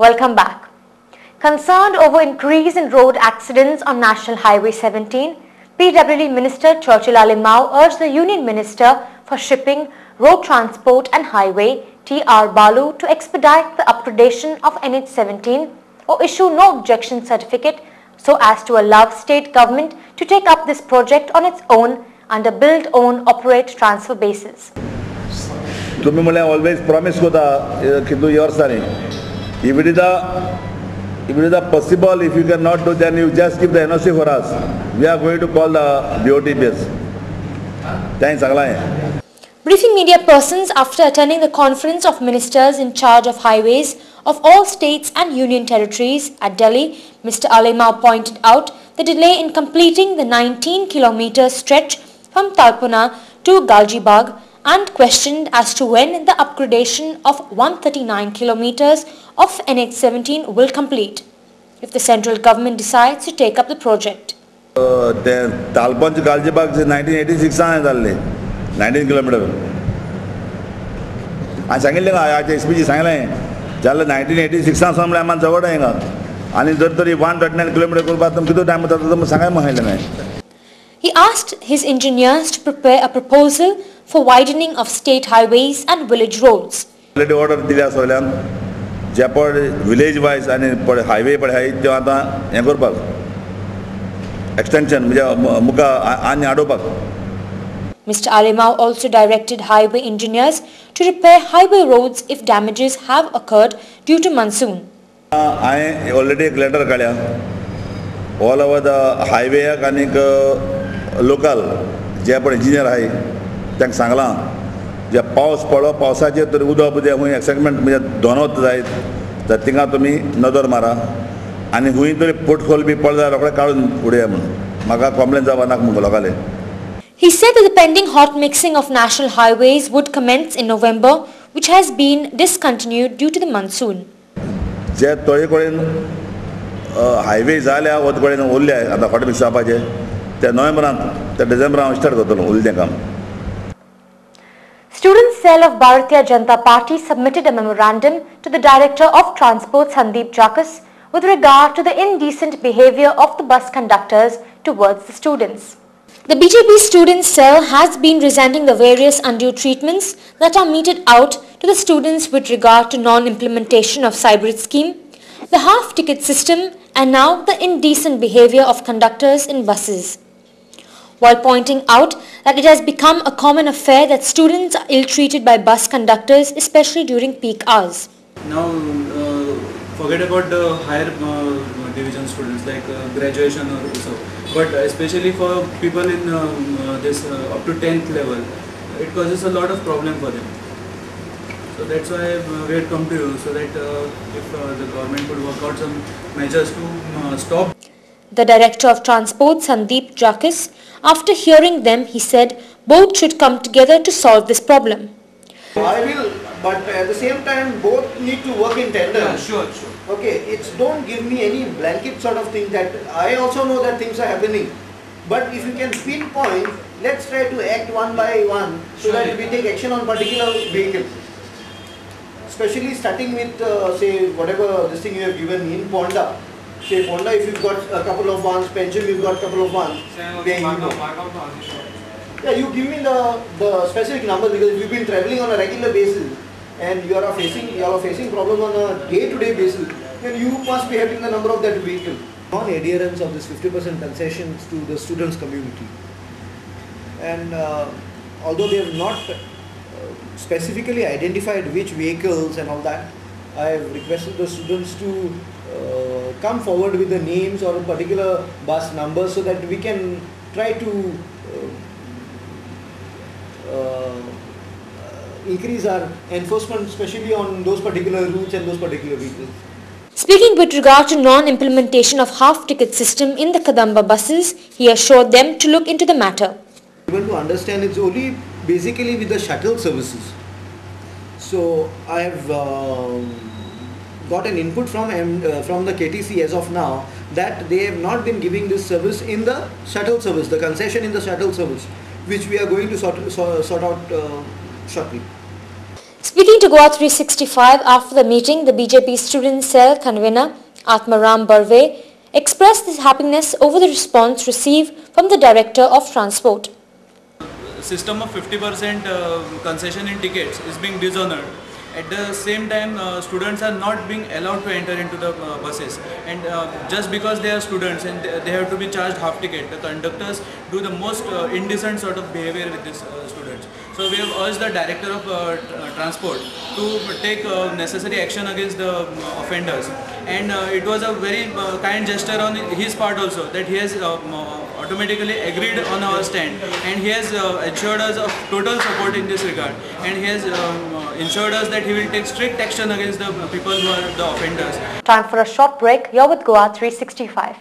Welcome back. Concerned over increase in road accidents on National Highway 17, PWD Minister Churchill Alimau urged the Union Minister for Shipping, Road Transport and Highway T.R. Balu to expedite the upgradation of NH17 or issue no objection certificate so as to allow state government to take up this project on its own under build, own, operate, transfer basis. तुम्ही मला always promise होता की 2 years आनी. If it is possible, if you cannot do, then you just give the NOC for us. We are going to call the BOT base. Thanks, Agla. Briefing media persons after attending the conference of ministers in charge of highways of all states and union territories at Delhi, Mr. Alimau pointed out the delay in completing the 19-kilometer stretch from Talpuna to Galjibagh and questioned as to when the upgradation of 139 kilometers of NH17 will complete, if the central government decides to take up the project. Talpuna to Galjibagh is 1986 19 kilometers. I सांगितले का याच्या speech सांगितले ज्याला 1986 सामने आम्हाला जवळ आहे का आणि जर तरी 139 किलोमीटर करू पाहतो किती टाइम होता तर सांगायला माहिती नाही. He asked his engineers to prepare a proposal for widening of state highways and village roads. Already order दिल्या सोल्यान ज्या पण विलेज वाइज आणि पण हायवे पण आहे ते आता हे करपाक एक्सटेंशन म्हणजे मुका आणि आडोपाक. Mr. Alimau also directed highway engineers to repair highway roads if damages have occurred due to monsoon. I already a letter काढल्या all over the highway आणि local जे पण इंजिनियर आहे त्यांना सांगला जे पाऊस पडो पावसाचे तर उदक बुदे हुंय एक्साइटमेंट म्हणजे दोनवत जायत तर तिंगा तुम्ही नजर मारा आणि हुंय तरी पोटफोल बी पडला रोकडे काढून उडया म्हणून म्हाका कंप्लेंट जावं नाका म्हणून लोकाले. He said that the pending hot mixing of national highways would commence in November, which has been discontinued due to the monsoon. जे तळे कडेन हायवे जाल्या वत कडेन उरले आता हॉट मिक्स जावपाचे ते नोव्हेंबरांत ते डिसेंबरांत स्टार्ट करतलो उरलें काम. Student cell of Bharatiya Janata Party submitted a memorandum to the Director of Transport Sandeep Jakas with regard to the indecent behavior of the bus conductors towards the students. The BJP student cell has been resenting the various undue treatments that are meted out to the students with regard to non-implementation of Cybrid scheme, the half-ticket system and now the indecent behavior of conductors in buses. While pointing out that it has become a common affair that students are ill-treated by bus conductors, especially during peak hours. Now, forget about the higher division students like graduation or so, but especially for people in this up to 10th level, it causes a lot of problem for them. So that's why we had come to you so that if the government could work out some measures to stop. The Director of Transport Sandeep Jakas, after hearing them, he said both should come together to solve this problem. I will, but at the same time both need to work in tandem. Yeah, sure. Okay, don't give me any blanket sort of thing that I also know that things are happening. But if you can pinpoint, let's try to act one by one so that we take action on particular vehicles. Especially starting with say whatever this thing you have given me in Ponda. Say Ponda, if you've got a couple of ones, Pension you've got a couple of ones. Yeah, you give me the specific numbers because if you've been travelling on a regular basis and you are facing problems on a day-to-day basis, then you must be having the number of that vehicle. Non-adherence of this 50% concessions to the students' community. And although they have not specifically identified which vehicles and all that, I have requested the students to come forward with the names or a particular bus number so that we can try to increase our enforcement, especially on those particular routes and those particular vehicles. Speaking with regard to non-implementation of half-ticket system in the Kadamba buses, he assured them to look into the matter. Even to understand, it's only basically with the shuttle services. So I have got an input from the KTC as of now that they have not been giving this service in the shuttle service, the concession in the shuttle service, which we are going to sort out shortly. Speaking Speaking to Goa 365 after the meeting, the BJP student cell convener Atmaram Barve expressed his happiness over the response received from the Director of Transport. System of 50% concession in tickets is being dishonored. At the same time, students are not being allowed to enter into the buses, and just because they are students and they have to be charged half ticket, the conductors do the most indecent sort of behavior with these students. So we have urged the Director of Transport to take necessary action against the offenders, and it was a very kind gesture on his part also, that he has automatically agreed on our stand, and he has assured us of total support in this regard, and he has ensured us that he will take strict action against the people who are the offenders. Time for a short break. You're with Goa 365.